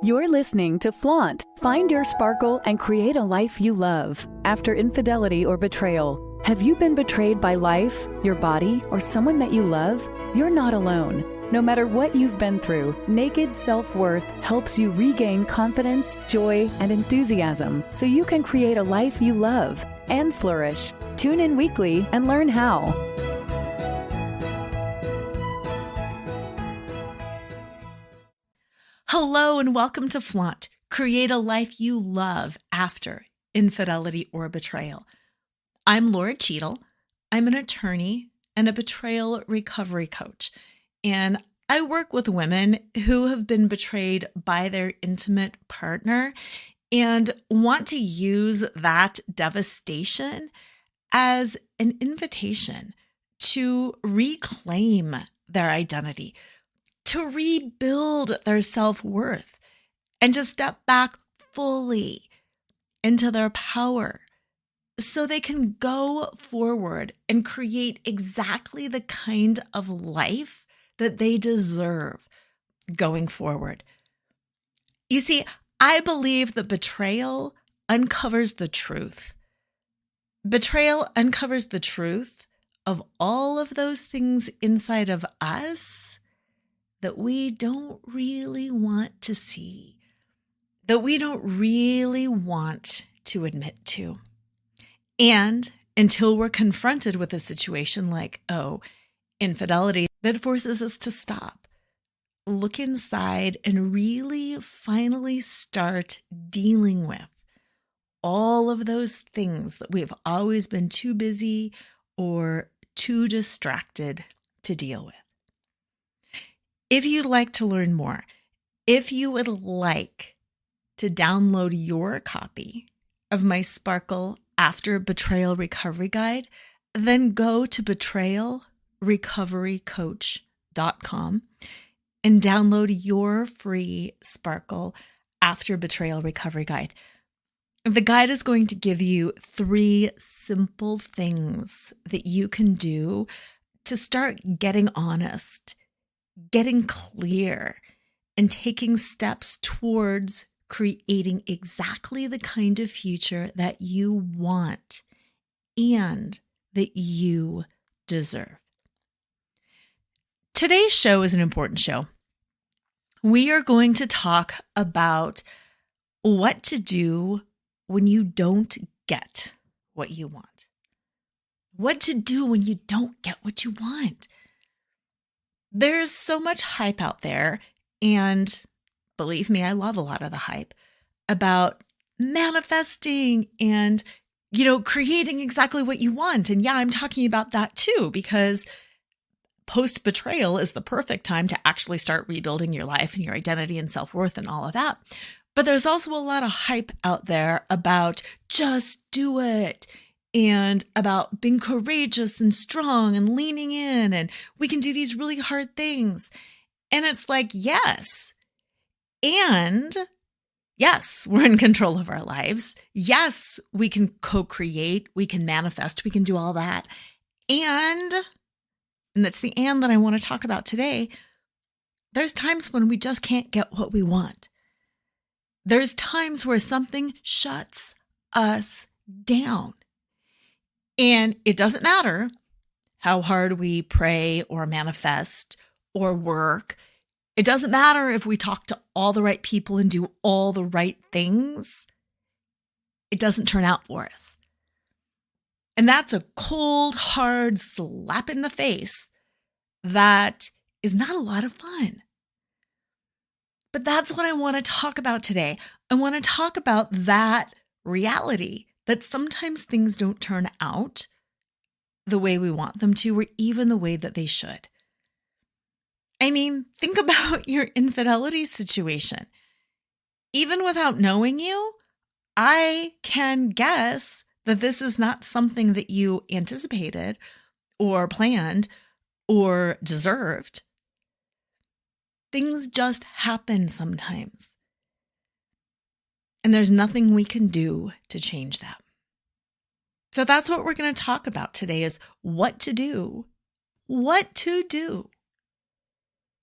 You're listening to Flaunt. Find your sparkle and create a life you love. After infidelity or betrayal, have you been betrayed by life, your body, or someone that you love? You're not alone. No matter what you've been through, Naked Self-Worth helps you regain confidence, joy, and enthusiasm so you can create a life you love and flourish. Tune in weekly and learn how. Hello and welcome to Flaunt. Create a life you love after infidelity or betrayal. I'm Laura Cheadle. I'm an attorney and a betrayal recovery coach. And I work with women who have been betrayed by their intimate partner and want to use that devastation as an invitation to reclaim their identity, to rebuild their self-worth, and to step back fully into their power so they can go forward and create exactly the kind of life that they deserve going forward. You see, I believe that betrayal uncovers the truth. Betrayal uncovers the truth of all of those things inside of us that we don't really want to see, that we don't really want to admit to. And until we're confronted with a situation like, infidelity, that forces us to stop, look inside, and really finally start dealing with all of those things that we've always been too busy or too distracted to deal with. If you'd like to learn more, if you would like to download your copy of my Sparkle After Betrayal Recovery Guide, then go to betrayalrecoverycoach.com and download your free Sparkle After Betrayal Recovery Guide. The guide is going to give you 3 simple things that you can do to start getting honest, getting clear, and taking steps towards creating exactly the kind of future that you want and that you deserve. Today's show is an important show. We are going to talk about what to do when you don't get what you want. What to do when you don't get what you want. There's so much hype out there, and believe me, I love a lot of the hype about manifesting and, creating exactly what you want. And yeah, I'm talking about that too, because post-betrayal is the perfect time to actually start rebuilding your life and your identity and self-worth and all of that. But there's also a lot of hype out there about just do it, and about being courageous and strong and leaning in, and we can do these really hard things. And it's like, yes. And yes, we're in control of our lives. Yes, we can co-create, we can manifest, we can do all that. And that's the and that I want to talk about today. There's times when we just can't get what we want. There's times where something shuts us down. And it doesn't matter how hard we pray or manifest or work. It doesn't matter if we talk to all the right people and do all the right things. It doesn't turn out for us. And that's a cold, hard slap in the face that is not a lot of fun. But that's what I want to talk about today. I want to talk about that reality that sometimes things don't turn out the way we want them to, or even the way that they should. I mean, think about your infidelity situation. Even without knowing you, I can guess that this is not something that you anticipated or planned or deserved. Things just happen sometimes. And there's nothing we can do to change that. So that's what we're going to talk about today, is what to do. What to do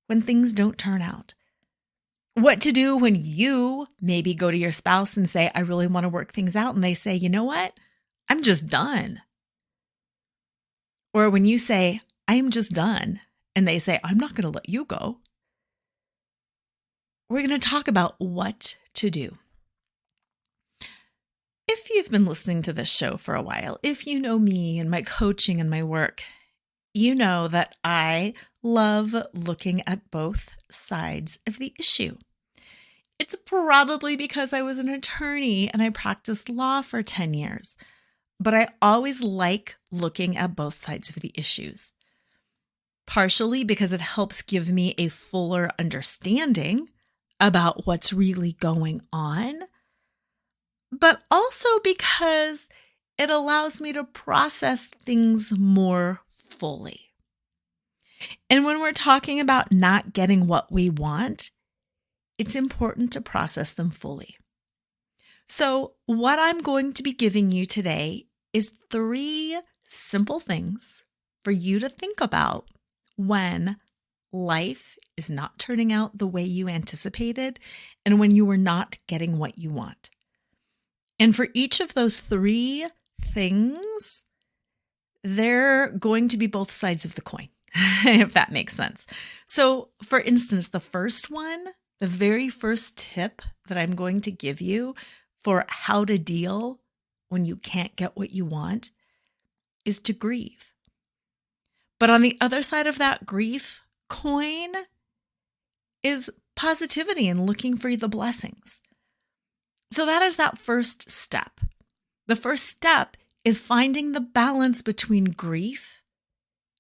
when things don't turn out. What to do when you maybe go to your spouse and say, I really want to work things out. And they say, you know what? I'm just done. Or when you say, I am just done. And they say, I'm not going to let you go. We're going to talk about what to do. If you've been listening to this show for a while, if you know me and my coaching and my work, you know that I love looking at both sides of the issue. It's probably because I was an attorney and I practiced law for 10 years, but I always like looking at both sides of the issues. Partially because it helps give me a fuller understanding about what's really going on, but also because it allows me to process things more fully. And when we're talking about not getting what we want, it's important to process them fully. So what I'm going to be giving you today is 3 simple things for you to think about when life is not turning out the way you anticipated and when you are not getting what you want. And for each of those 3 things, they're going to be both sides of the coin, if that makes sense. So for instance, the first one, the very first tip that I'm going to give you for how to deal when you can't get what you want is to grieve. But on the other side of that grief coin is positivity and looking for the blessings. So that is that first step. The first step is finding the balance between grief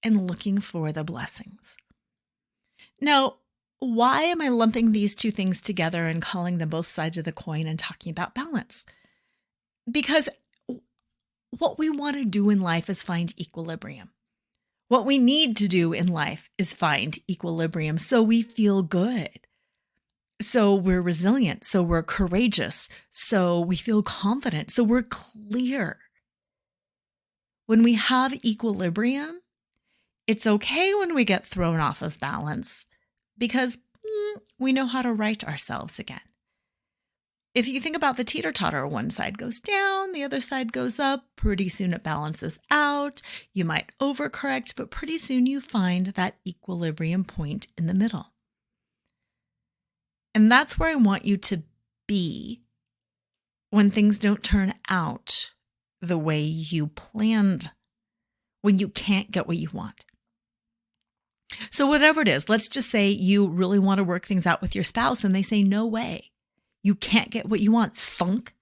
and looking for the blessings. Now, why am I lumping these 2 things together and calling them both sides of the coin and talking about balance? Because what we want to do in life is find equilibrium. What we need to do in life is find equilibrium so we feel good. So we're resilient, so we're courageous, so we feel confident, so we're clear. When we have equilibrium, it's okay when we get thrown off of balance because we know how to right ourselves again. If you think about the teeter-totter, one side goes down, the other side goes up. Pretty soon it balances out. You might overcorrect, but pretty soon you find that equilibrium point in the middle. And that's where I want you to be when things don't turn out the way you planned, when you can't get what you want. So whatever it is, let's just say you really want to work things out with your spouse and they say, no way. You can't get what you want. Thunk.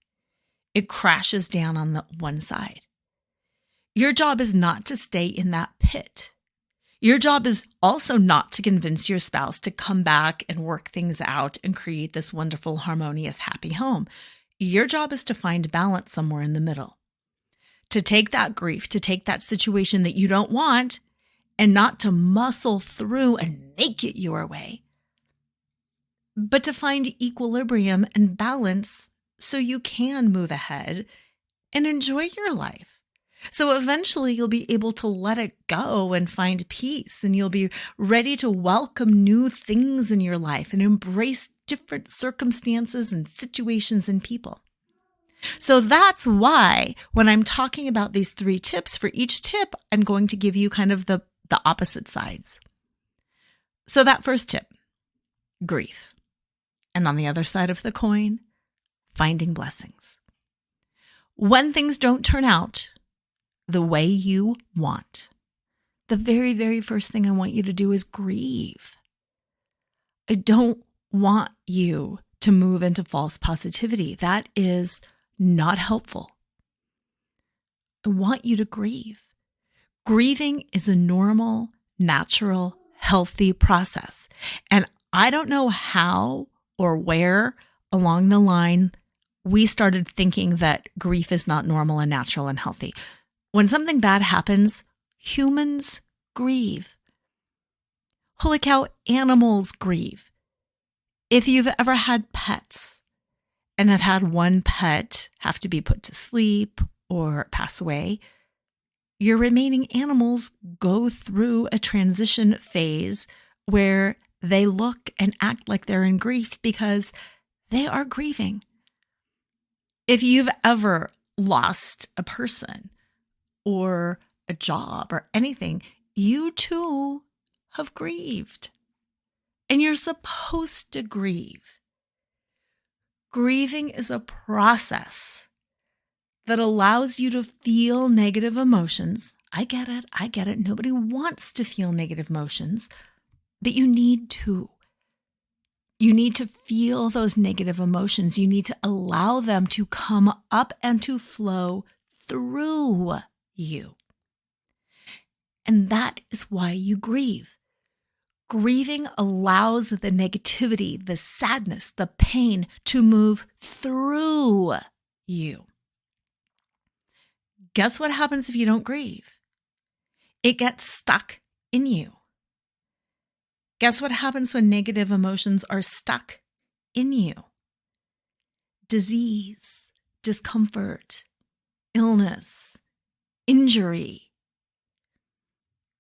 It crashes down on the one side. Your job is not to stay in that pit. Your job is also not to convince your spouse to come back and work things out and create this wonderful, harmonious, happy home. Your job is to find balance somewhere in the middle. To take that grief, to take that situation that you don't want and not to muscle through and make it your way, but to find equilibrium and balance so you can move ahead and enjoy your life. So eventually you'll be able to let it go and find peace, and you'll be ready to welcome new things in your life and embrace different circumstances and situations and people. So that's why when I'm talking about these 3 tips, for each tip, I'm going to give you kind of the opposite sides. So that first tip, grief. And on the other side of the coin, finding blessings. When things don't turn out the way you want, the very, very first thing I want you to do is grieve. I don't want you to move into false positivity. That is not helpful. I want you to grieve. Grieving is a normal, natural, healthy process. And I don't know how or where along the line we started thinking that grief is not normal and natural and healthy. When something bad happens, humans grieve. Holy cow, animals grieve. If you've ever had pets and have had one pet have to be put to sleep or pass away, your remaining animals go through a transition phase where they look and act like they're in grief because they are grieving. If you've ever lost a person or a job or anything, you too have grieved. And you're supposed to grieve. Grieving is a process that allows you to feel negative emotions. I get it. Nobody wants to feel negative emotions, but you need to. You need to feel those negative emotions. You need to allow them to come up and to flow through you. And that is why you grieve. Grieving allows the negativity, the sadness, the pain to move through you. Guess what happens if you don't grieve? It gets stuck in you. Guess what happens when negative emotions are stuck in you? Disease, discomfort, illness, injury.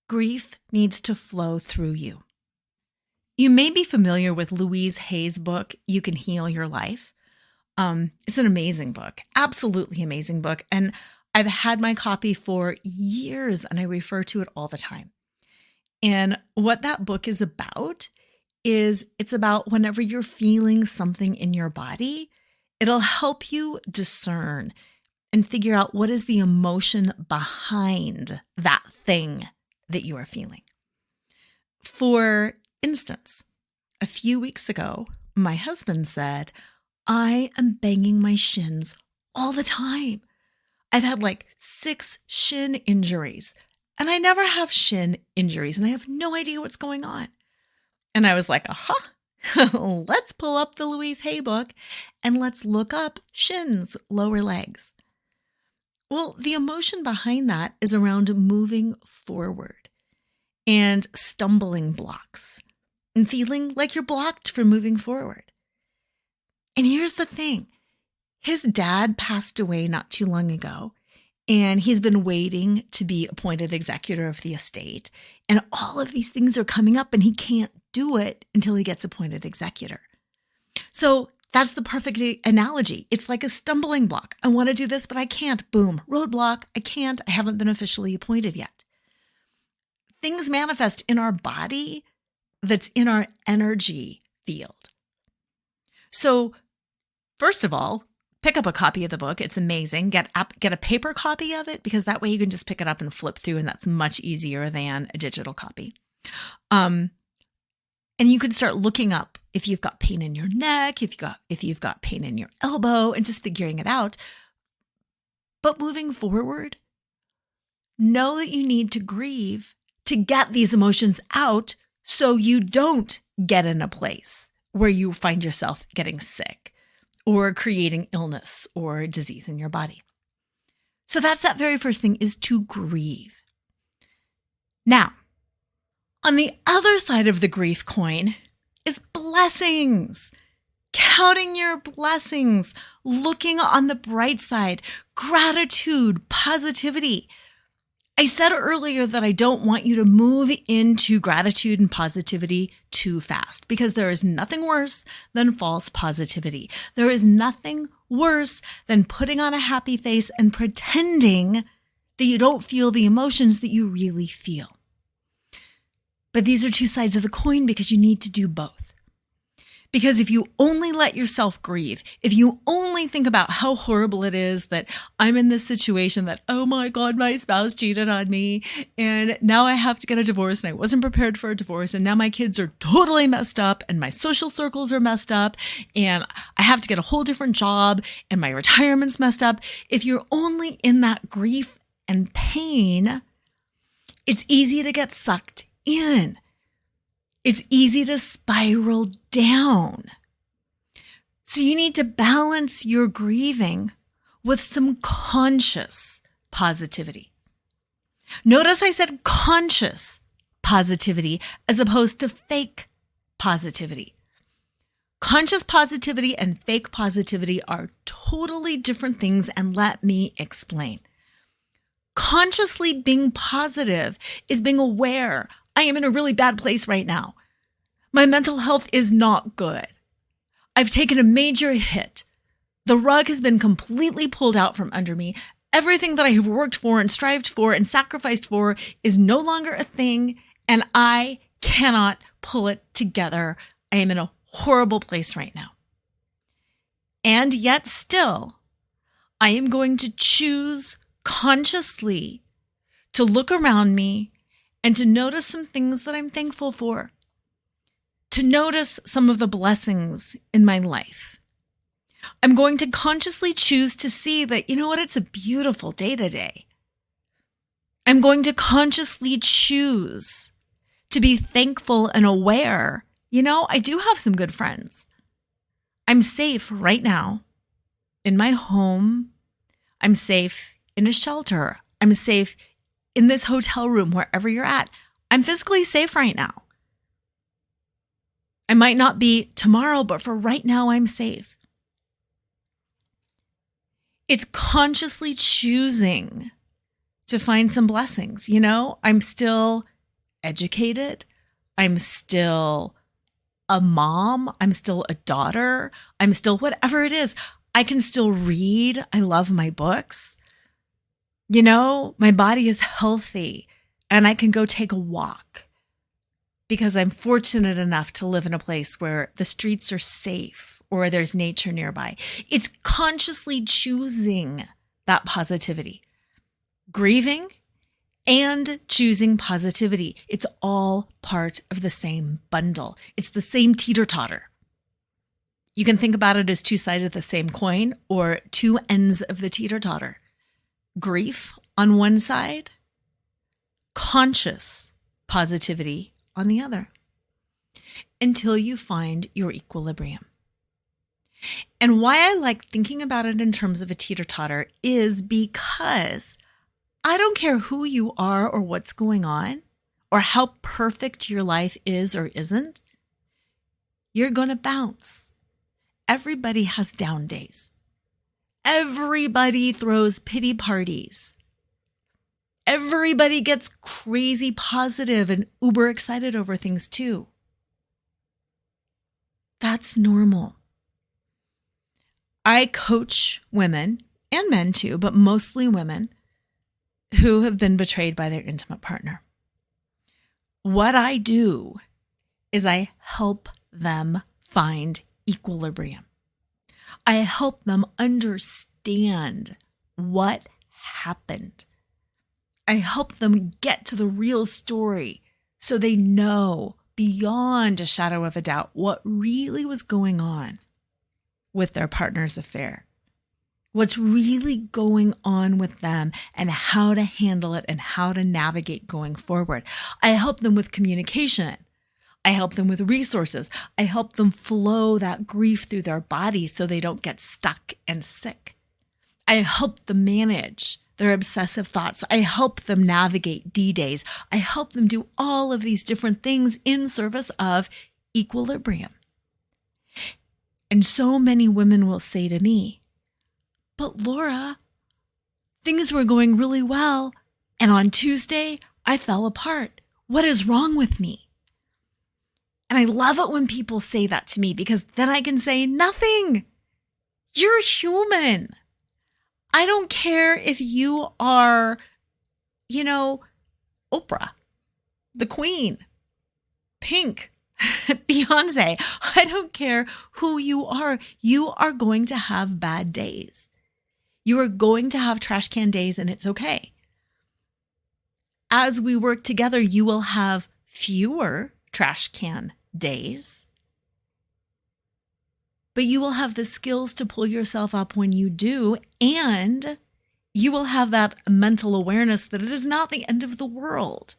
Grief needs to flow through you. You may be familiar with Louise Hay's book, You Can Heal Your Life. It's an amazing book, absolutely amazing book. And I've had my copy for years and I refer to it all the time. And what that book is about is it's about whenever you're feeling something in your body, it'll help you discern and figure out what is the emotion behind that thing that you are feeling. For instance, a few weeks ago, my husband said, I am banging my shins all the time. I've had like 6 shin injuries. And I never have shin injuries, and I have no idea what's going on. And I was like, let's pull up the Louise Hay book and let's look up shins, lower legs. Well, the emotion behind that is around moving forward and stumbling blocks and feeling like you're blocked from moving forward. And here's the thing. His dad passed away not too long ago. And he's been waiting to be appointed executor of the estate. And all of these things are coming up and he can't do it until he gets appointed executor. So that's the perfect analogy. It's like a stumbling block. I want to do this, but I can't. Boom. Roadblock. I can't. I haven't been officially appointed yet. Things manifest in our body that's in our energy field. So first of all, pick up a copy of the book. It's amazing. Get a paper copy of it because that way you can just pick it up and flip through, and that's much easier than a digital copy. And you can start looking up if you've got pain in your neck, if you've got pain in your elbow, and just figuring it out. But moving forward, know that you need to grieve to get these emotions out so you don't get in a place where you find yourself getting sick or creating illness or disease in your body. So that's that very first thing, is to grieve. Now, on the other side of the grief coin is blessings. Counting your blessings, looking on the bright side, gratitude, positivity. I said earlier that I don't want you to move into gratitude and positivity too fast because there is nothing worse than false positivity. There is nothing worse than putting on a happy face and pretending that you don't feel the emotions that you really feel. But these are two sides of the coin because you need to do both. Because if you only let yourself grieve, if you only think about how horrible it is that I'm in this situation that, oh my God, my spouse cheated on me and now I have to get a divorce and I wasn't prepared for a divorce and now my kids are totally messed up and my social circles are messed up and I have to get a whole different job and my retirement's messed up. If you're only in that grief and pain, it's easy to get sucked in. It's easy to spiral down. So you need to balance your grieving with some conscious positivity. Notice I said conscious positivity as opposed to fake positivity. Conscious positivity and fake positivity are totally different things, and let me explain. Consciously being positive is being aware I am in a really bad place right now. My mental health is not good. I've taken a major hit. The rug has been completely pulled out from under me. Everything that I have worked for and strived for and sacrificed for is no longer a thing, and I cannot pull it together. I am in a horrible place right now. And yet still, I am going to choose consciously to look around me and to notice some things that I'm thankful for, to notice some of the blessings in my life. I'm going to consciously choose to see that, you know what, it's a beautiful day today. I'm going to consciously choose to be thankful and aware. You know, I do have some good friends. I'm safe right now in my home. I'm safe in a shelter. I'm safe in this hotel room, wherever you're at. I'm physically safe right now. I might not be tomorrow, but for right now, I'm safe. It's consciously choosing to find some blessings. You know, I'm still educated. I'm still a mom. I'm still a daughter. I'm still whatever it is. I can still read. I love my books. You know, my body is healthy and I can go take a walk because I'm fortunate enough to live in a place where the streets are safe or there's nature nearby. It's consciously choosing that positivity, grieving and choosing positivity. It's all part of the same bundle. It's the same teeter-totter. You can think about it as two sides of the same coin or two ends of the teeter-totter. Grief on one side, conscious positivity on the other, until you find your equilibrium. And why I like thinking about it in terms of a teeter-totter is because I don't care who you are or what's going on or how perfect your life is or isn't, you're going to bounce. Everybody has down days. Everybody throws pity parties. Everybody gets crazy positive and uber excited over things too. That's normal. I coach women and men too, but mostly women who have been betrayed by their intimate partner. What I do is I help them find equilibrium. I help them understand what happened. I help them get to the real story so they know beyond a shadow of a doubt what really was going on with their partner's affair. What's really going on with them and how to handle it and how to navigate going forward. I help them with communication. I help them with resources. I help them flow that grief through their body so they don't get stuck and sick. I help them manage their obsessive thoughts. I help them navigate D-days. I help them do all of these different things in service of equilibrium. And so many women will say to me, but Laura, things were going really well, and on Tuesday, I fell apart. What is wrong with me? And I love it when people say that to me because then I can say, nothing. You're human. I don't care if you are, Oprah, the Queen, Pink, Beyonce. I don't care who you are. You are going to have bad days. You are going to have trash can days, and it's okay. As we work together, you will have fewer trash can days, but you will have the skills to pull yourself up when you do, and you will have that mental awareness that it is not the end of the world.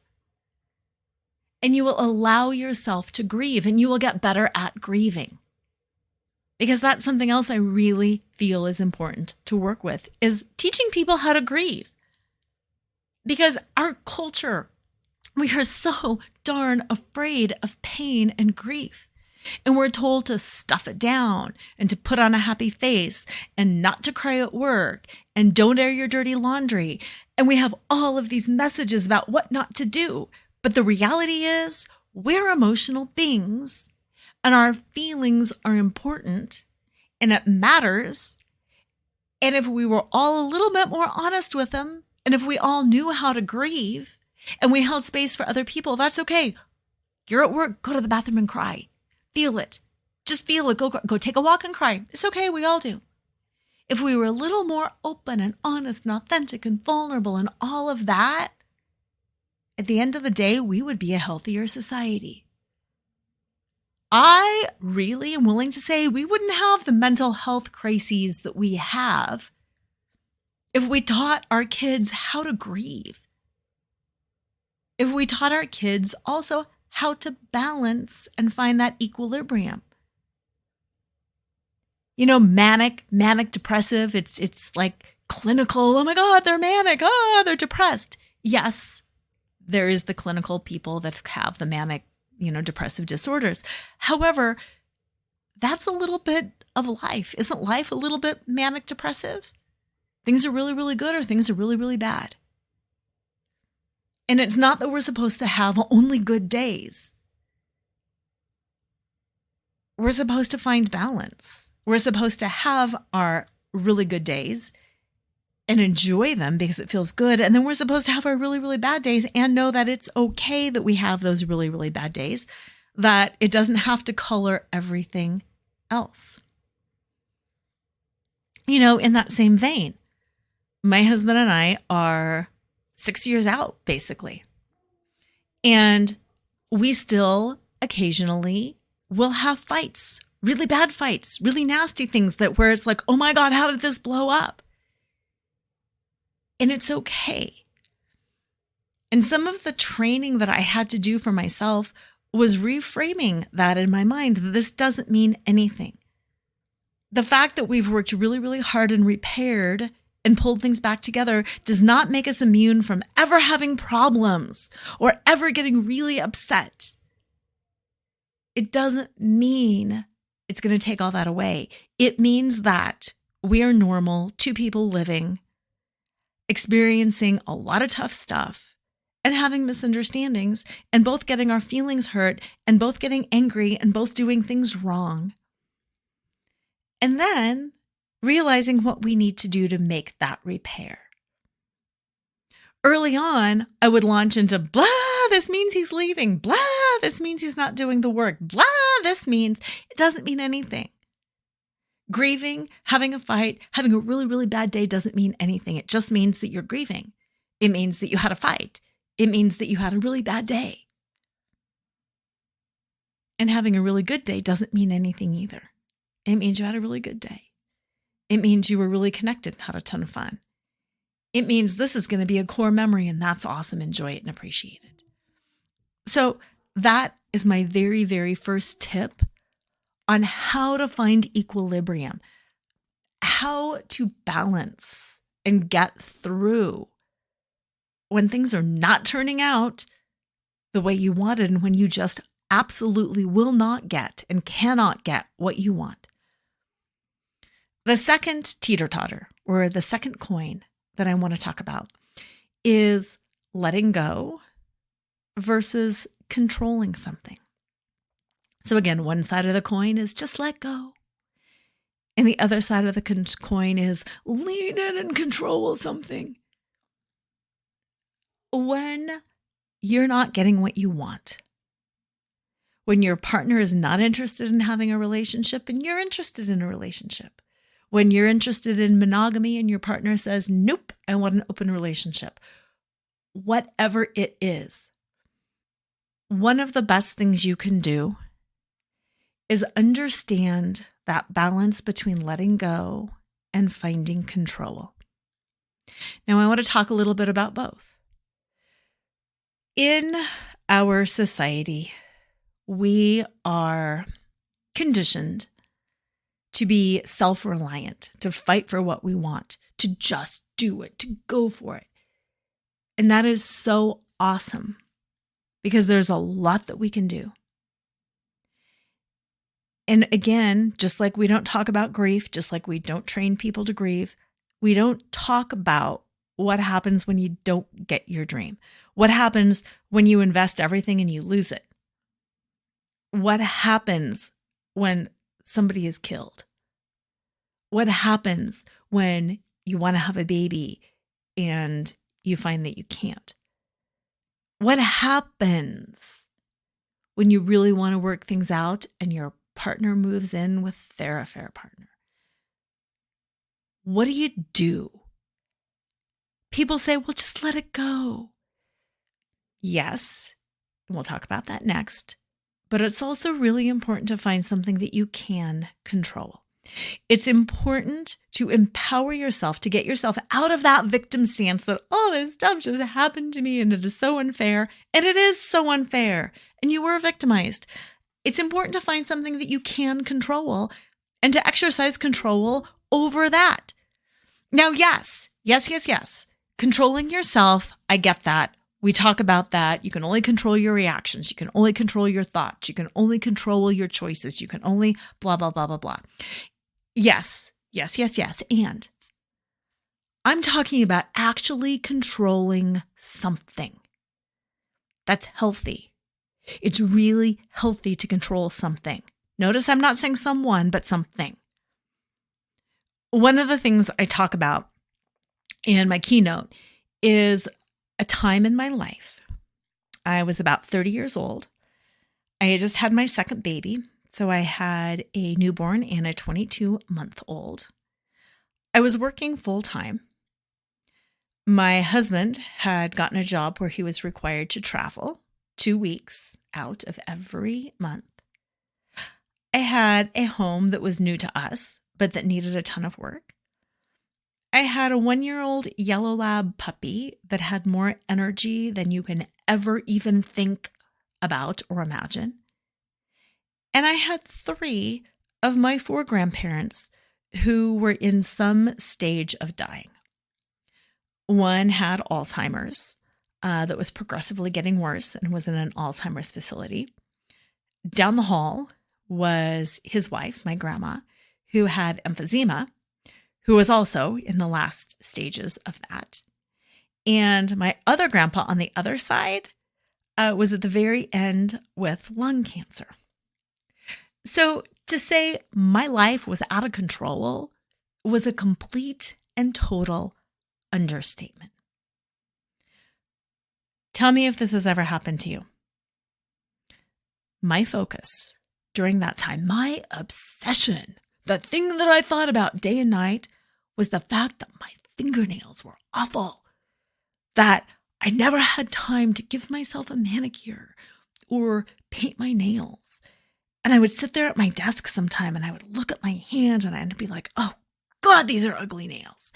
And you will allow yourself to grieve, and you will get better at grieving. Because that's something else I really feel is important to work with, is teaching people how to grieve. Because our culture, we are so darn afraid of pain and grief. And we're told to stuff it down and to put on a happy face and not to cry at work and don't air your dirty laundry. And we have all of these messages about what not to do. But the reality is we're emotional beings and our feelings are important and it matters. And if we were all a little bit more honest with them, and if we all knew how to grieve and we held space for other people, that's okay. You're at work, go to the bathroom and cry. Feel it. Just feel it. Go take a walk and cry. It's okay. We all do. If we were a little more open and honest and authentic and vulnerable and all of that, at the end of the day, we would be a healthier society. I really am willing to say we wouldn't have the mental health crises that we have if we taught our kids how to grieve. If we taught our kids also how to balance and find that equilibrium. You know, manic, depressive, it's like clinical. Oh my God, they're manic. Oh, they're depressed. Yes, there is the clinical people that have the manic, depressive disorders. However, that's a little bit of life. Isn't life a little bit manic depressive? Things are really, really good or things are really, really bad. And it's not that we're supposed to have only good days. We're supposed to find balance. We're supposed to have our really good days and enjoy them because it feels good. And then we're supposed to have our really, really bad days and know that it's okay that we have those really, really bad days, that it doesn't have to color everything else. In that same vein, my husband and I are 6 years out, basically. And we still occasionally will have fights, really bad fights, really nasty things where it's like, oh my God, how did this blow up? And it's okay. And some of the training that I had to do for myself was reframing that in my mind, that this doesn't mean anything. The fact that we've worked really, really hard and repaired and pulled things back together does not make us immune from ever having problems or ever getting really upset. It doesn't mean it's going to take all that away. It means that we are normal, two people living, experiencing a lot of tough stuff and having misunderstandings and both getting our feelings hurt and both getting angry and both doing things wrong. And then realizing what we need to do to make that repair. Early on, I would launch into blah, this means he's leaving. Blah, this means he's not doing the work. Blah, this means it doesn't mean anything. Grieving, having a fight, having a really, really bad day doesn't mean anything. It just means that you're grieving. It means that you had a fight. It means that you had a really bad day. And having a really good day doesn't mean anything either. It means you had a really good day. It means you were really connected and had a ton of fun. It means this is going to be a core memory and that's awesome. Enjoy it and appreciate it. So that is my very, very first tip on how to find equilibrium, how to balance and get through when things are not turning out the way you wanted and when you just absolutely will not get and cannot get what you want. The second teeter-totter, or the second coin that I want to talk about, is letting go versus controlling something. So again, one side of the coin is just let go. And the other side of the coin is lean in and control something. When you're not getting what you want, when your partner is not interested in having a relationship and you're interested in a relationship, when you're interested in monogamy and your partner says, nope, I want an open relationship, whatever it is, one of the best things you can do is understand that balance between letting go and finding control. Now, I want to talk a little bit about both. In our society, we are conditioned to be self-reliant, to fight for what we want, to just do it, to go for it. And that is so awesome because there's a lot that we can do. And again, just like we don't talk about grief, just like we don't train people to grieve, we don't talk about what happens when you don't get your dream. What happens when you invest everything and you lose it? What happens when somebody is killed? What happens when you want to have a baby and you find that you can't? What happens when you really want to work things out and your partner moves in with their affair partner? What do you do? People say, well, just let it go. Yes, and we'll talk about that next. But it's also really important to find something that you can control. It's important to empower yourself, to get yourself out of that victim stance that, oh, this stuff just happened to me and it is so unfair. And it is so unfair. And you were victimized. It's important to find something that you can control and to exercise control over that. Now, yes. Controlling yourself, I get that. We talk about that. You can only control your reactions. You can only control your thoughts. You can only control your choices. You can only blah, blah, blah, blah, blah. Yes. And I'm talking about actually controlling something. That's healthy. It's really healthy to control something. Notice I'm not saying someone, but something. One of the things I talk about in my keynote is a time in my life. I was about 30 years old. I had just had my second baby. So I had a newborn and a 22-month-old. I was working full time. My husband had gotten a job where he was required to travel 2 weeks out of every month. I had a home that was new to us, but that needed a ton of work. I had a 1-year-old yellow lab puppy that had more energy than you can ever even think about or imagine. And I had 3 of my 4 grandparents who were in some stage of dying. One had Alzheimer's that was progressively getting worse and was in an Alzheimer's facility. Down the hall was his wife, my grandma, who had emphysema, who was also in the last stages of that. And my other grandpa on the other side was at the very end with lung cancer. So to say my life was out of control was a complete and total understatement. Tell me if this has ever happened to you. My focus during that time, my obsession, the thing that I thought about day and night was the fact that my fingernails were awful, that I never had time to give myself a manicure or paint my nails. And I would sit there at my desk sometime and I would look at my hands and I'd be like, oh God, these are ugly nails.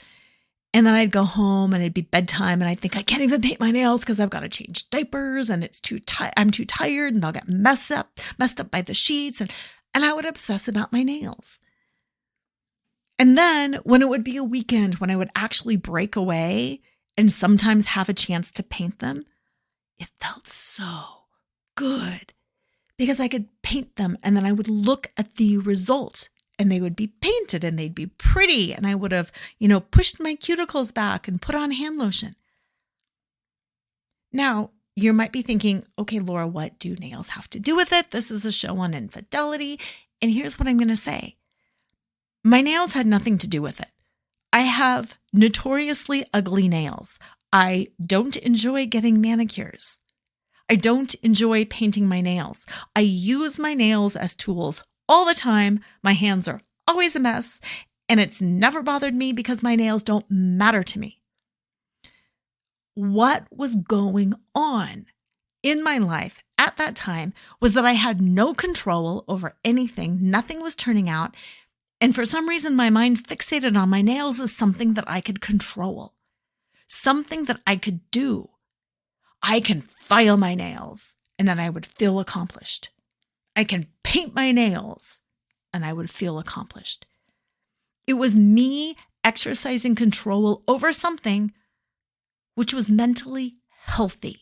And then I'd go home and it'd be bedtime and I'd think, I can't even paint my nails because I've got to change diapers and it's I'm too tired and they'll get messed up by the sheets. And I would obsess about my nails. And then when it would be a weekend, when I would actually break away and sometimes have a chance to paint them, it felt so good because I could paint them and then I would look at the result and they would be painted and they'd be pretty. And I would have, pushed my cuticles back and put on hand lotion. Now, you might be thinking, okay, Laura, what do nails have to do with it? This is a show on infidelity. And here's what I'm going to say. My nails had nothing to do with it. I have notoriously ugly nails. I don't enjoy getting manicures. I don't enjoy painting my nails. I use my nails as tools all the time. My hands are always a mess, and it's never bothered me because my nails don't matter to me. What was going on in my life at that time was that I had no control over anything. Nothing was turning out. And for some reason, my mind fixated on my nails as something that I could control, something that I could do. I can file my nails and then I would feel accomplished. I can paint my nails and I would feel accomplished. It was me exercising control over something which was mentally healthy.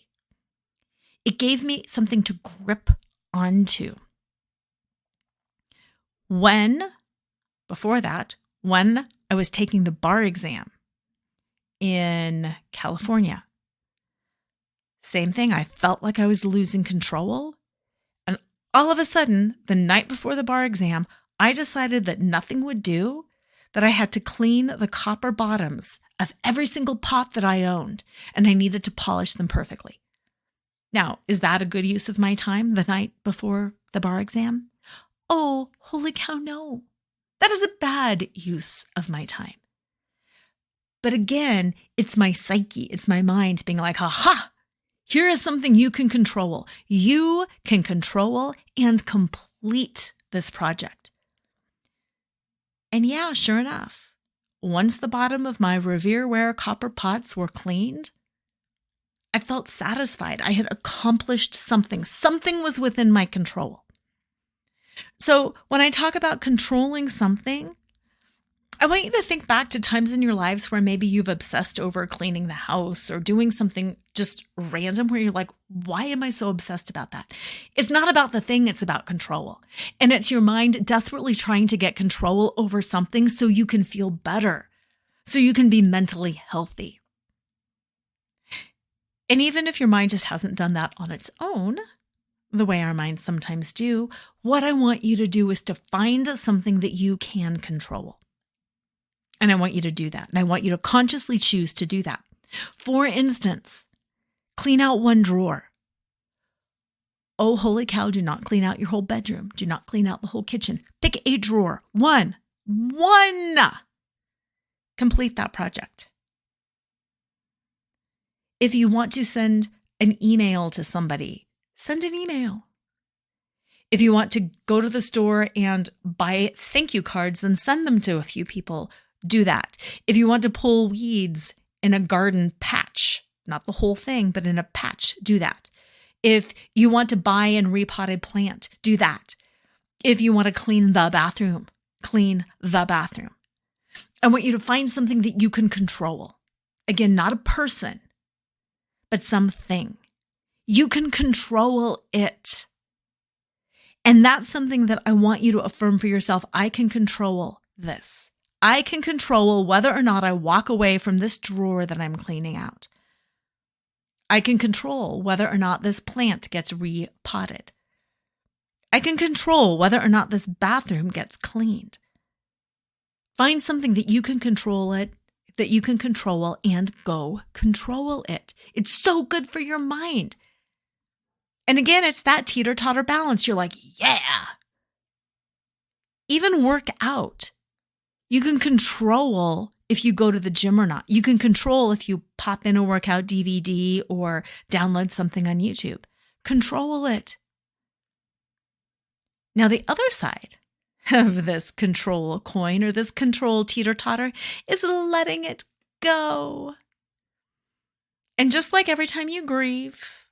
It gave me something to grip onto. Before that, when I was taking the bar exam in California, same thing. I felt like I was losing control. And All of a sudden, the night before the bar exam, I decided that nothing would do, that I had to clean the copper bottoms of every single pot that I owned, and I needed to polish them perfectly. Now, is that a good use of my time the night before the bar exam? Oh, holy cow, no. That is a bad use of my time. But again, it's my psyche, it's my mind being like, aha, here is something you can control. You can control and complete this project. And yeah, sure enough, once the bottom of my Revereware copper pots were cleaned, I felt satisfied. I had accomplished something. Something was within my control. So when I talk about controlling something, I want you to think back to times in your lives where maybe you've obsessed over cleaning the house or doing something just random where you're like, why am I so obsessed about that? It's not about the thing, it's about control. And it's your mind desperately trying to get control over something so you can feel better, so you can be mentally healthy. And even if your mind just hasn't done that on its own, the way our minds sometimes do, what I want you to do is to find something that you can control. And I want you to do that. And I want you to consciously choose to do that. For instance, clean out one drawer. Oh, holy cow, do not clean out your whole bedroom. Do not clean out the whole kitchen. Pick a drawer. One. Complete that project. If you want to send an email to somebody, send an email. If you want to go to the store and buy thank you cards and send them to a few people, do that. If you want to pull weeds in a garden patch, not the whole thing, but in a patch, do that. If you want to buy and repot a plant, do that. If you want to clean the bathroom, clean the bathroom. I want you to find something that you can control. Again, not a person, but something. You can control it. And that's something that I want you to affirm for yourself. I can control this. I can control whether or not I walk away from this drawer that I'm cleaning out. I can control whether or not this plant gets repotted. I can control whether or not this bathroom gets cleaned. Find something that you can control and go control it. It's so good for your mind. And again, it's that teeter-totter balance. You're like, yeah. Even work out. You can control if you go to the gym or not. You can control if you pop in a workout DVD or download something on YouTube. Control it. Now, the other side of this control coin or this control teeter-totter is letting it go. And just like every time you grieve,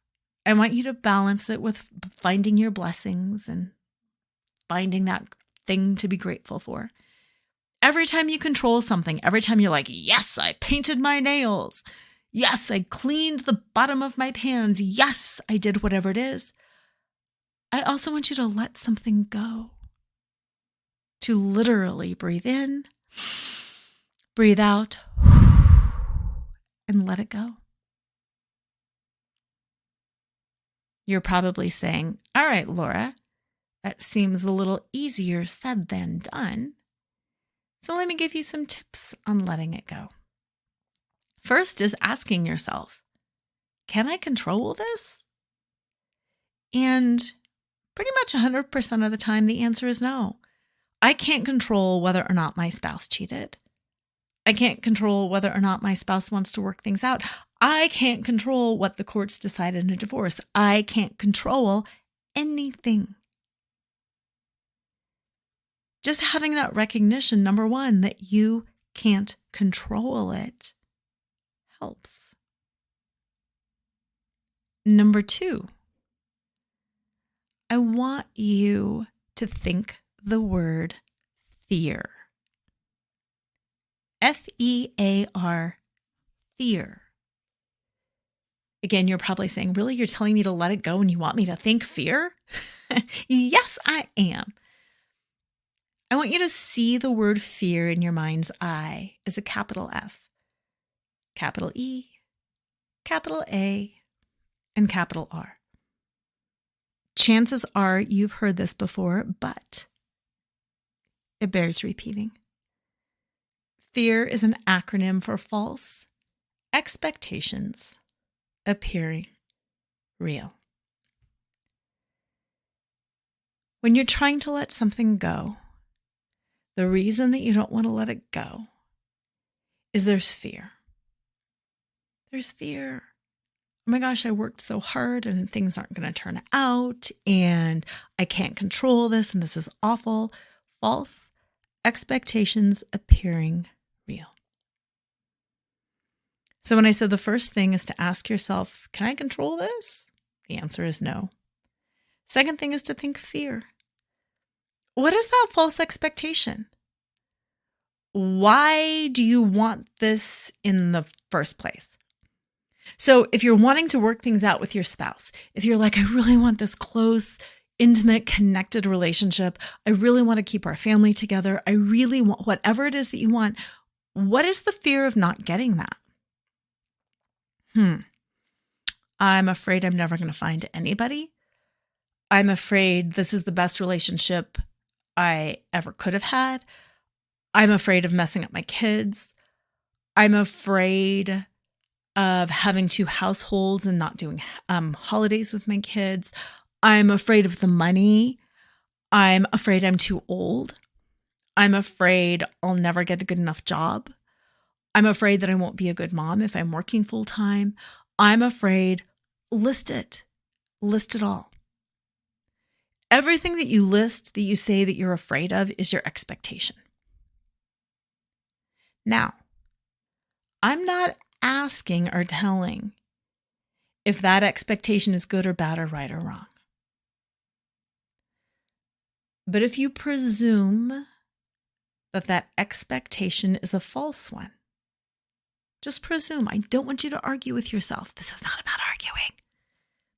I want you to balance it with finding your blessings and finding that thing to be grateful for. Every time you control something, every time you're like, yes, I painted my nails. Yes, I cleaned the bottom of my pans. Yes, I did whatever it is. I also want you to let something go. To literally breathe in, breathe out, and let it go. You're probably saying, all right, Laura, that seems a little easier said than done. So let me give you some tips on letting it go. First is asking yourself, can I control this? And pretty much 100% of the time, the answer is no. I can't control whether or not my spouse cheated. I can't control whether or not my spouse wants to work things out. I can't control what the courts decide in a divorce. I can't control anything. Just having that recognition, number one, that you can't control it helps. Number two, I want you to think the word fear. F-E-A-R, fear. Again, you're probably saying, really, you're telling me to let it go and you want me to think fear? Yes, I am. I want you to see the word fear in your mind's eye as a capital F, capital E, capital A, and capital R. chances are you've heard this before, but it bears repeating. Fear is an acronym for false expectations appearing real. When you're trying to let something go, the reason that you don't want to let it go is there's fear. There's fear. Oh my gosh, I worked so hard and things aren't going to turn out and I can't control this and this is awful. False expectations appearing real. So when I said the first thing is to ask yourself, can I control this? The answer is no. Second thing is to think fear. What is that false expectation? Why do you want this in the first place? So if you're wanting to work things out with your spouse, if you're like, I really want this close, intimate, connected relationship, I really want to keep our family together, I really want whatever it is that you want, what is the fear of not getting that? I'm afraid I'm never going to find anybody. I'm afraid this is the best relationship I ever could have had. I'm afraid of messing up my kids. I'm afraid of having two households and not doing holidays with my kids. I'm afraid of the money. I'm afraid I'm too old. I'm afraid I'll never get a good enough job. I'm afraid that I won't be a good mom if I'm working full time. I'm afraid. List it. List it all. Everything that you list that you say that you're afraid of is your expectation. Now, I'm not asking or telling if that expectation is good or bad or right or wrong. But if you presume that that expectation is a false one, just presume. I don't want you to argue with yourself. This is not about arguing.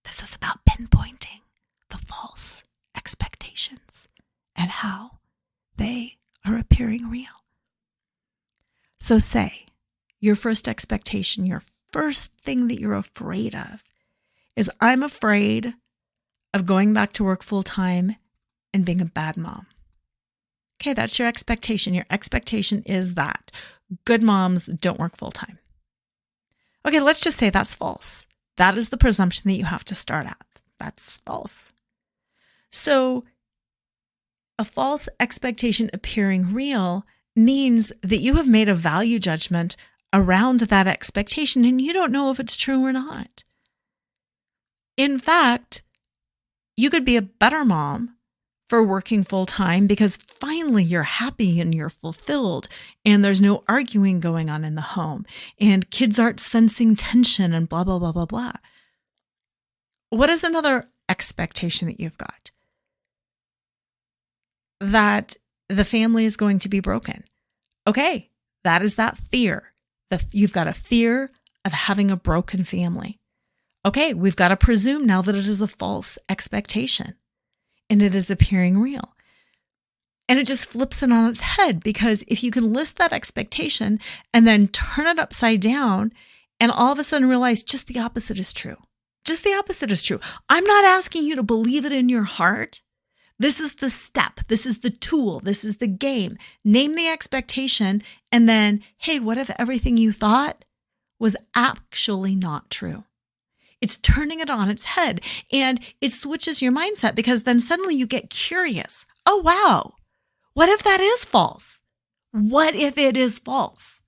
This is about pinpointing the false expectations and how they are appearing real. So say your first expectation, your first thing that you're afraid of is I'm afraid of going back to work full time and being a bad mom. Okay, that's your expectation. Your expectation is that good moms don't work full time. Okay, let's just say that's false. That is the presumption that you have to start at. That's false. So a false expectation appearing real means that you have made a value judgment around that expectation and you don't know if it's true or not. In fact, you could be a better mom for working full time because finally you're happy and you're fulfilled and there's no arguing going on in the home and kids aren't sensing tension and blah, blah, blah, blah, blah. What is another expectation that you've got? That the family is going to be broken. Okay, that is that fear. You've got a fear of having a broken family. Okay, we've got to presume now that it is a false expectation and it is appearing real. And it just flips it on its head because if you can list that expectation and then turn it upside down and all of a sudden realize just the opposite is true. Just the opposite is true. I'm not asking you to believe it in your heart. This is the step. This is the tool. This is the game. Name the expectation and then, hey, what if everything you thought was actually not true? It's turning it on its head and it switches your mindset because then suddenly you get curious. Oh, wow. What if that is false? What if it is false?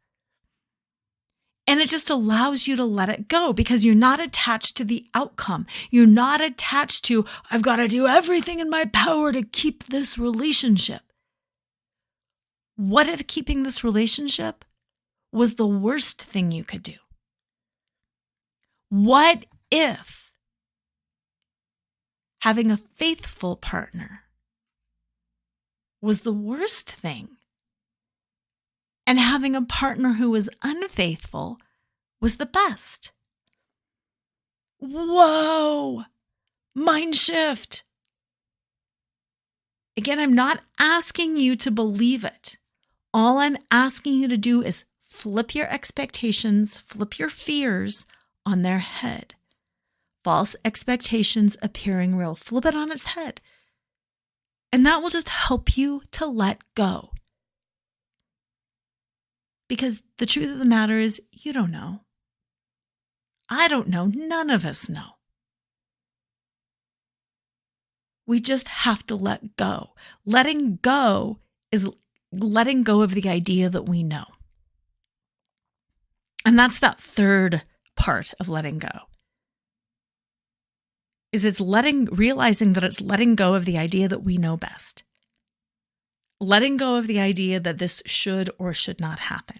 And it just allows you to let it go because you're not attached to the outcome. You're not attached to, I've got to do everything in my power to keep this relationship. What if keeping this relationship was the worst thing you could do? What if having a faithful partner was the worst thing? And having a partner who was unfaithful was the best. Whoa, mind shift. Again, I'm not asking you to believe it. All I'm asking you to do is flip your expectations, flip your fears on their head. false expectations appearing real. Flip it on its head. And that will just help you to let go. Because the truth of the matter is, you don't know. I don't know. None of us know. We just have to let go. Letting go is letting go of the idea that we know. And that's that third part of letting go. It's realizing that it's letting go of the idea that we know best. Letting go of the idea that this should or should not happen.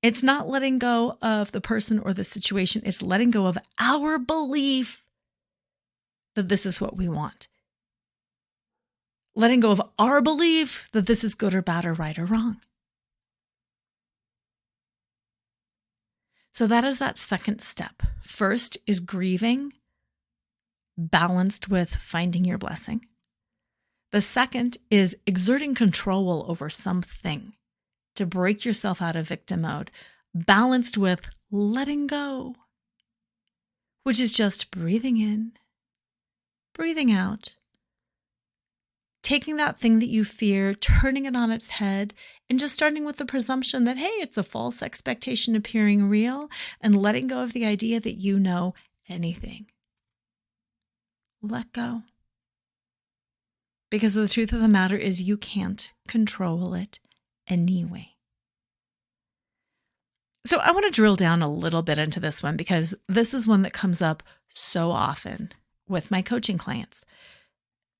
It's not letting go of the person or the situation. It's letting go of our belief that this is what we want. Letting go of our belief that this is good or bad or right or wrong. So that is that second step. First is grieving, balanced with finding your blessing. The second is exerting control over something to break yourself out of victim mode, balanced with letting go, which is just breathing in, breathing out, taking that thing that you fear, turning it on its head, and just starting with the presumption that, hey, it's a false expectation appearing real, and letting go of the idea that you know anything. Let go. Because the truth of the matter is you can't control it anyway. So I want to drill down a little bit into this one because this is one that comes up so often with my coaching clients.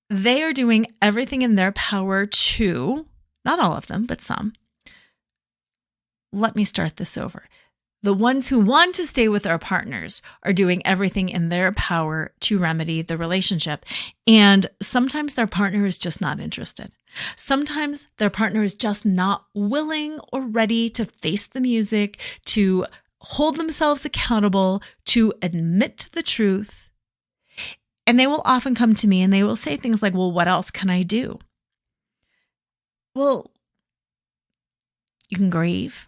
They are doing everything in their power to, not all of them, but some. Let me start this over. The ones who want to stay with their partners are doing everything in their power to remedy the relationship. And sometimes their partner is just not interested. Sometimes their partner is just not willing or ready to face the music, to hold themselves accountable, to admit the truth. And they will often come to me and they will say things like, well, what else can I do? Well, you can grieve.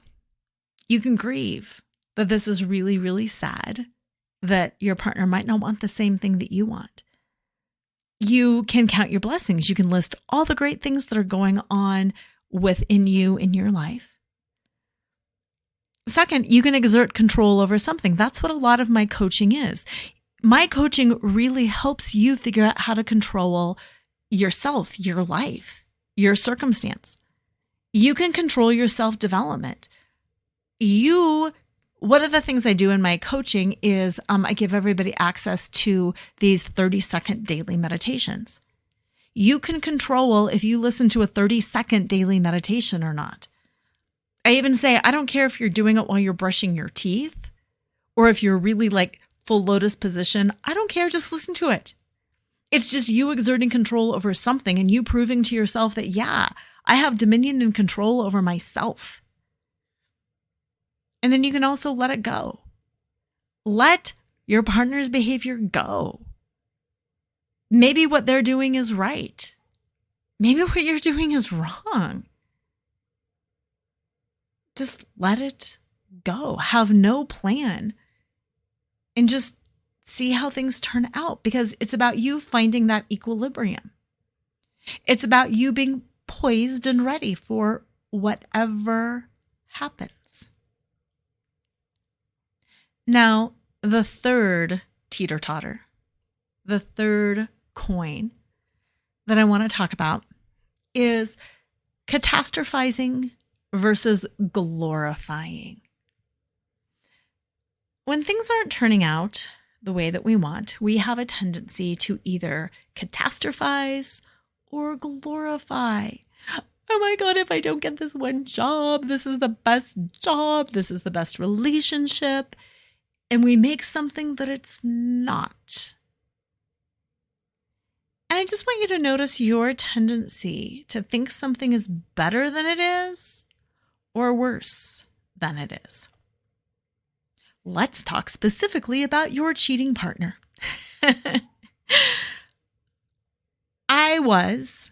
You can grieve that this is really, really sad, that your partner might not want the same thing that you want. You can count your blessings. You can list all the great things that are going on within you in your life. Second, you can exert control over something. That's what a lot of my coaching is. My coaching really helps you figure out how to control yourself, your life, your circumstance. You can control your self-development. One of the things I do in my coaching is I give everybody access to these 30-second daily meditations. You can control if you listen to a 30-second daily meditation or not. I even say, I don't care if you're doing it while you're brushing your teeth or if you're really like full lotus position. I don't care. Just listen to it. It's just you exerting control over something and you proving to yourself that, yeah, I have dominion and control over myself. And then you can also let it go. Let your partner's behavior go. Maybe what they're doing is right. Maybe what you're doing is wrong. Just let it go. Have no plan. And just see how things turn out because it's about you finding that equilibrium. It's about you being poised and ready for whatever happens. Now, the third teeter-totter, the third coin that I want to talk about is catastrophizing versus glorifying. When things aren't turning out the way that we want, we have a tendency to either catastrophize or glorify. Oh my God, if I don't get this one job, this is the best job, this is the best relationship. And we make something that it's not. And I just want you to notice your tendency to think something is better than it is or worse than it is. Let's talk specifically about your cheating partner. I was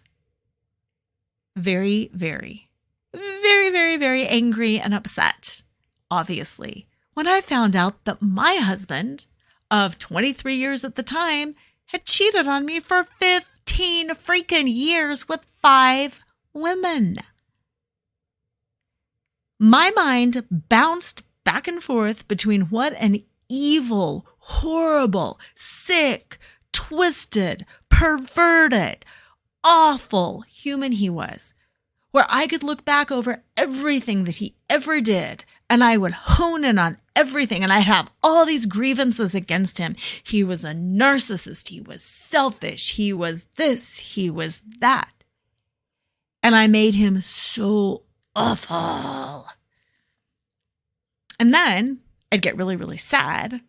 very, very, very, very, very angry and upset, obviously, when I found out that my husband of 23 years at the time had cheated on me for 15 freaking years with 5 women. My mind bounced back and forth between what an evil, horrible, sick, twisted, perverted, awful human he was, where I could look back over everything that he ever did, and I would hone in on everything, and I'd have all these grievances against him. He was a narcissist. He was selfish. He was this. He was that. And I made him so awful. And then I'd get really, really sad,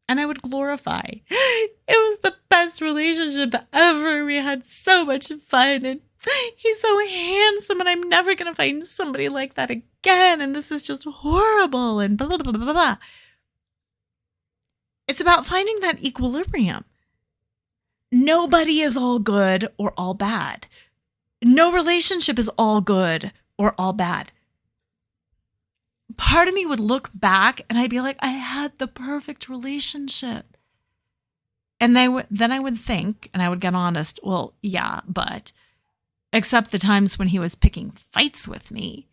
and I would glorify. It was the best relationship ever. We had so much fun, and he's so handsome, and I'm never going to find somebody like that again, and this is just horrible, and blah, blah, blah, blah, blah. It's about finding that equilibrium. Nobody is all good or all bad. No relationship is all good or all bad. Part of me would look back and I'd be like, I had the perfect relationship. And then I would think, and I would get honest, well, yeah, but except the times when he was picking fights with me.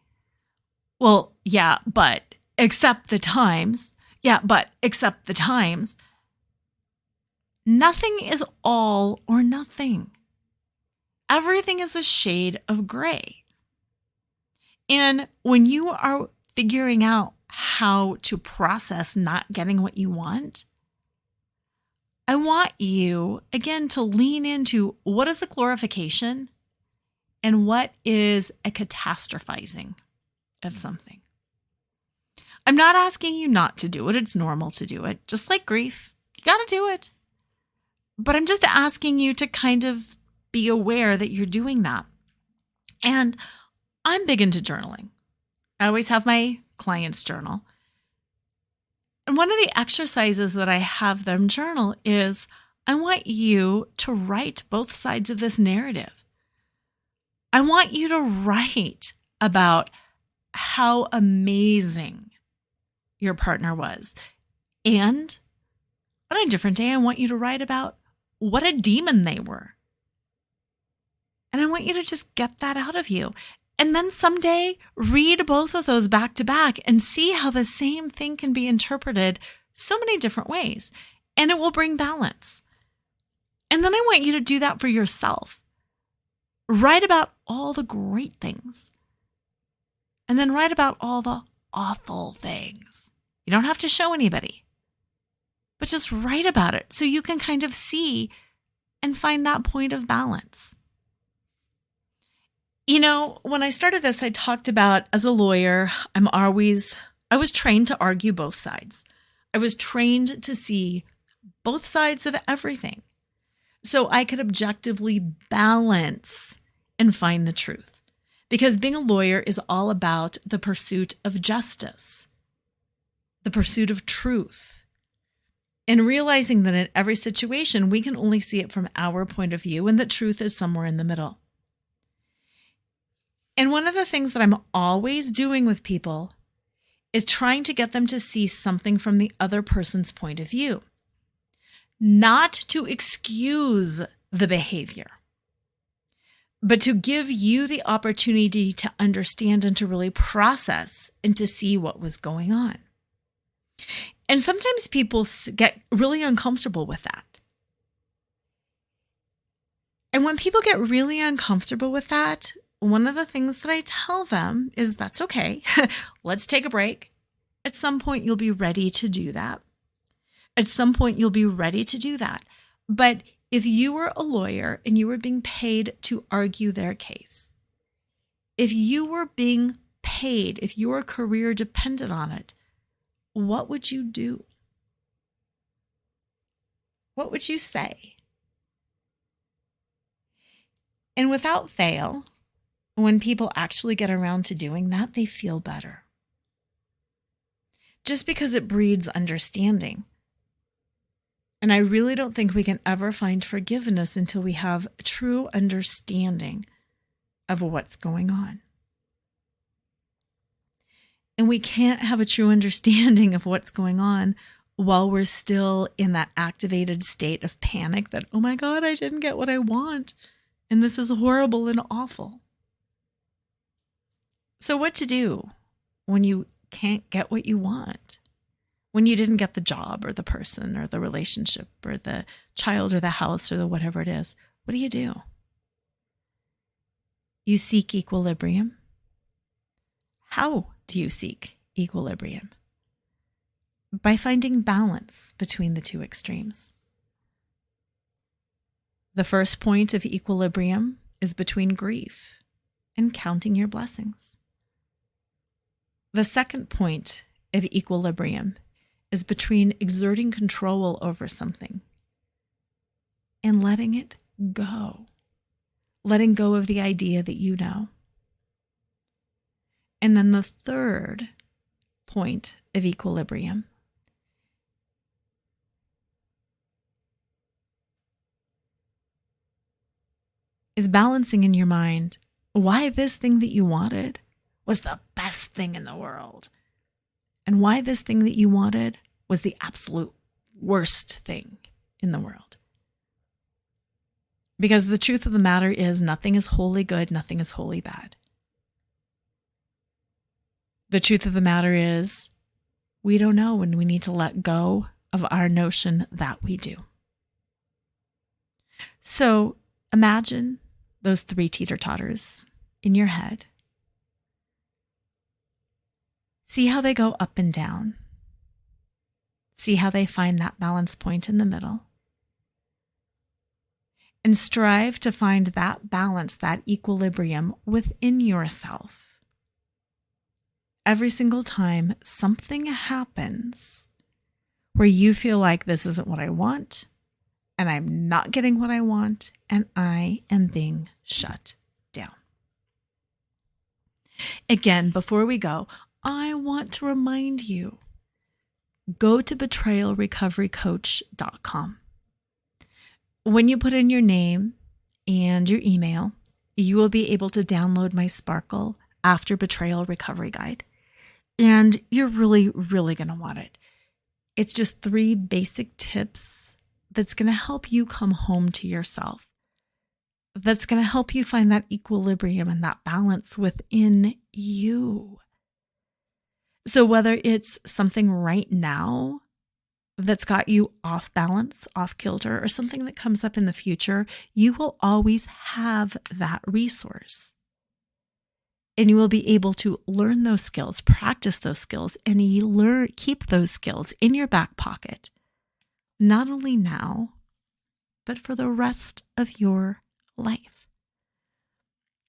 Well, yeah, but except the times. Yeah, but except the times. Nothing is all or nothing. Everything is a shade of gray. And when you are figuring out how to process not getting what you want, I want you, again, to lean into what is a glorification and what is a catastrophizing of something. I'm not asking you not to do it. It's normal to do it. Just like grief, you got to do it. But I'm just asking you to kind of be aware that you're doing that. And I'm big into journaling. I always have my clients journal. And one of the exercises that I have them journal is I want you to write both sides of this narrative. I want you to write about how amazing your partner was. And on a different day, I want you to write about what a demon they were. And I want you to just get that out of you. And then someday read both of those back to back and see how the same thing can be interpreted so many different ways. And it will bring balance. And then I want you to do that for yourself. Write about all the great things. And then write about all the awful things. You don't have to show anybody. But just write about it so you can kind of see and find that point of balance. You know, when I started this, I talked about, as a lawyer, I was trained to argue both sides. I was trained to see both sides of everything so I could objectively balance and find the truth. Because being a lawyer is all about the pursuit of justice, the pursuit of truth, and realizing that in every situation, we can only see it from our point of view and that truth is somewhere in the middle. And one of the things that I'm always doing with people is trying to get them to see something from the other person's point of view, not to excuse the behavior, but to give you the opportunity to understand and to really process and to see what was going on. And sometimes people get really uncomfortable with that. And when people get really uncomfortable with that, one of the things that I tell them is that's okay. Let's take a break. At some point, you'll be ready to do that. At some point, you'll be ready to do that. But if you were a lawyer and you were being paid to argue their case, if you were being paid, if your career depended on it, what would you do? What would you say? And without fail, when people actually get around to doing that, they feel better. Just because it breeds understanding. And I really don't think we can ever find forgiveness until we have true understanding of what's going on. And we can't have a true understanding of what's going on while we're still in that activated state of panic that, oh my God, I didn't get what I want. And this is horrible and awful. So what to do when you can't get what you want? When you didn't get the job or the person or the relationship or the child or the house or the whatever it is, what do? You seek equilibrium. How do you seek equilibrium? By finding balance between the two extremes. The first point of equilibrium is between grief and counting your blessings. The second point of equilibrium is between exerting control over something and letting it go. Letting go of the idea that you know. And then the third point of equilibrium is balancing in your mind why this thing that you wanted was the best thing in the world, and why this thing that you wanted was the absolute worst thing in the world. Because the truth of the matter is nothing is wholly good, nothing is wholly bad. The truth of the matter is we don't know when we need to let go of our notion that we do. So imagine those 3 teeter-totters in your head. See how they go up and down. See how they find that balance point in the middle. And strive to find that balance, that equilibrium within yourself. Every single time something happens where you feel like this isn't what I want, and I'm not getting what I want, and I am being shut down. Again, before we go, I want to remind you, go to betrayalrecoverycoach.com. When you put in your name and your email, you will be able to download my Sparkle After Betrayal Recovery Guide. And you're really, really going to want it. It's just 3 basic tips that's going to help you come home to yourself. That's going to help you find that equilibrium and that balance within you. So whether it's something right now that's got you off balance, off kilter, or something that comes up in the future, you will always have that resource. And you will be able to learn those skills, practice those skills, and keep those skills in your back pocket, not only now, but for the rest of your life.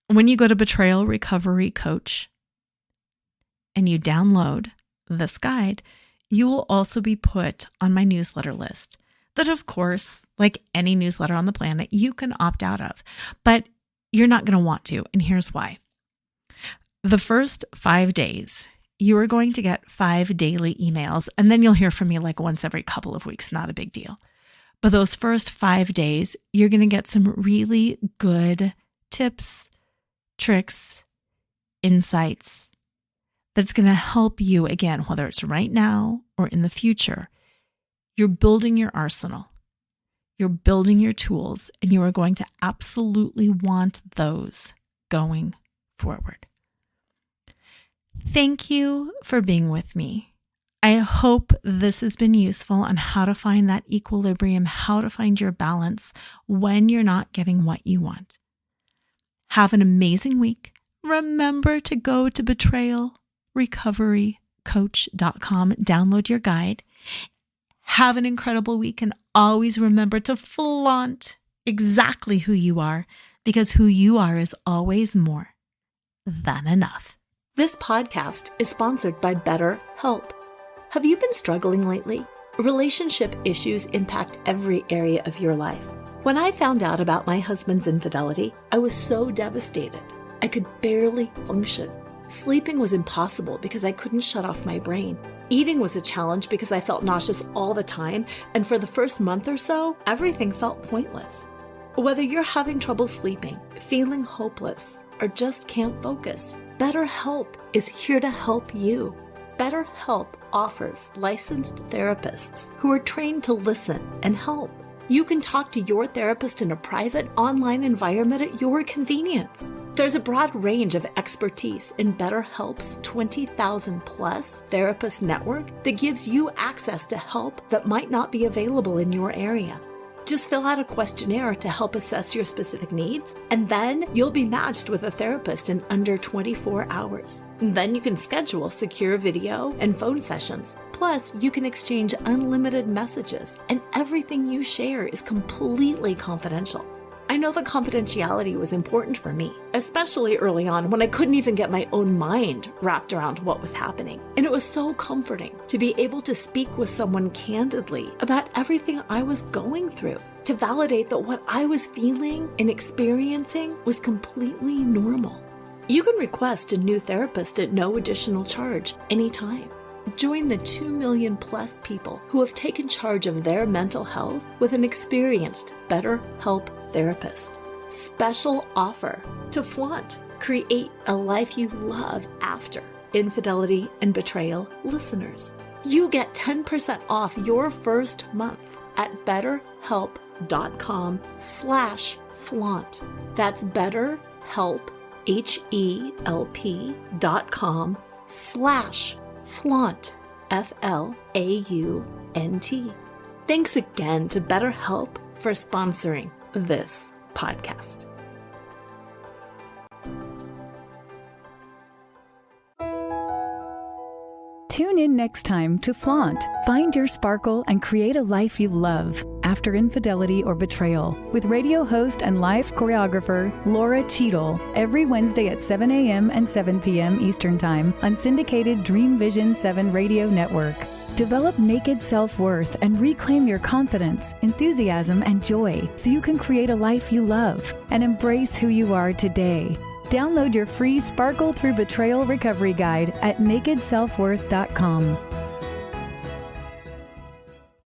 When you go to Betrayal Recovery Coach and you download this guide, you will also be put on my newsletter list that, of course, like any newsletter on the planet, you can opt out of, but you're not going to want to, and here's why. The first 5 days, you are going to get 5 daily emails, and then you'll hear from me like once every couple of weeks, not a big deal. But those first 5 days, you're going to get some really good tips, tricks, insights that's going to help you, again, whether it's right now or in the future. You're building your arsenal. You're building your tools, and you are going to absolutely want those going forward. Thank you for being with me. I hope this has been useful on how to find that equilibrium, how to find your balance when you're not getting what you want. Have an amazing week. Remember to go to betrayalrecoverycoach.com, download your guide. Have an incredible week, and always remember to flaunt exactly who you are, because who you are is always more than enough. This podcast is sponsored by BetterHelp. Have you been struggling lately? Relationship issues impact every area of your life. When I found out about my husband's infidelity, I was so devastated. I could barely function. Sleeping was impossible because I couldn't shut off my brain. Eating was a challenge because I felt nauseous all the time, and for the first month or so, everything felt pointless. Whether you're having trouble sleeping, feeling hopeless, or just can't focus, BetterHelp is here to help you. BetterHelp offers licensed therapists who are trained to listen and help. You can talk to your therapist in a private online environment at your convenience. There's a broad range of expertise in BetterHelp's 20,000 plus therapist network that gives you access to help that might not be available in your area. Just fill out a questionnaire to help assess your specific needs, and then you'll be matched with a therapist in under 24 hours. Then you can schedule secure video and phone sessions. Plus, you can exchange unlimited messages, and everything you share is completely confidential. I know that confidentiality was important for me, especially early on when I couldn't even get my own mind wrapped around what was happening. And it was so comforting to be able to speak with someone candidly about everything I was going through, to validate that what I was feeling and experiencing was completely normal. You can request a new therapist at no additional charge anytime. Join the 2 million plus people who have taken charge of their mental health with an experienced BetterHelp therapist. Special offer to flaunt. Create a life you love after infidelity and betrayal listeners. You get 10% off your first month at betterhelp.com/flaunt. That's BetterHelp, HELP.com/flaunt, FLAUNT. Thanks again to BetterHelp for sponsoring this podcast. Tune in next time to Flaunt. Find your sparkle and create a life you love after infidelity or betrayal with radio host and life choreographer Laura Cheadle every Wednesday at 7 a.m. and 7 p.m. Eastern Time on syndicated Dream Vision 7 radio network. Develop naked self-worth and reclaim your confidence, enthusiasm, and joy so you can create a life you love and embrace who you are today. Download your free Sparkle Through Betrayal Recovery Guide at nakedselfworth.com.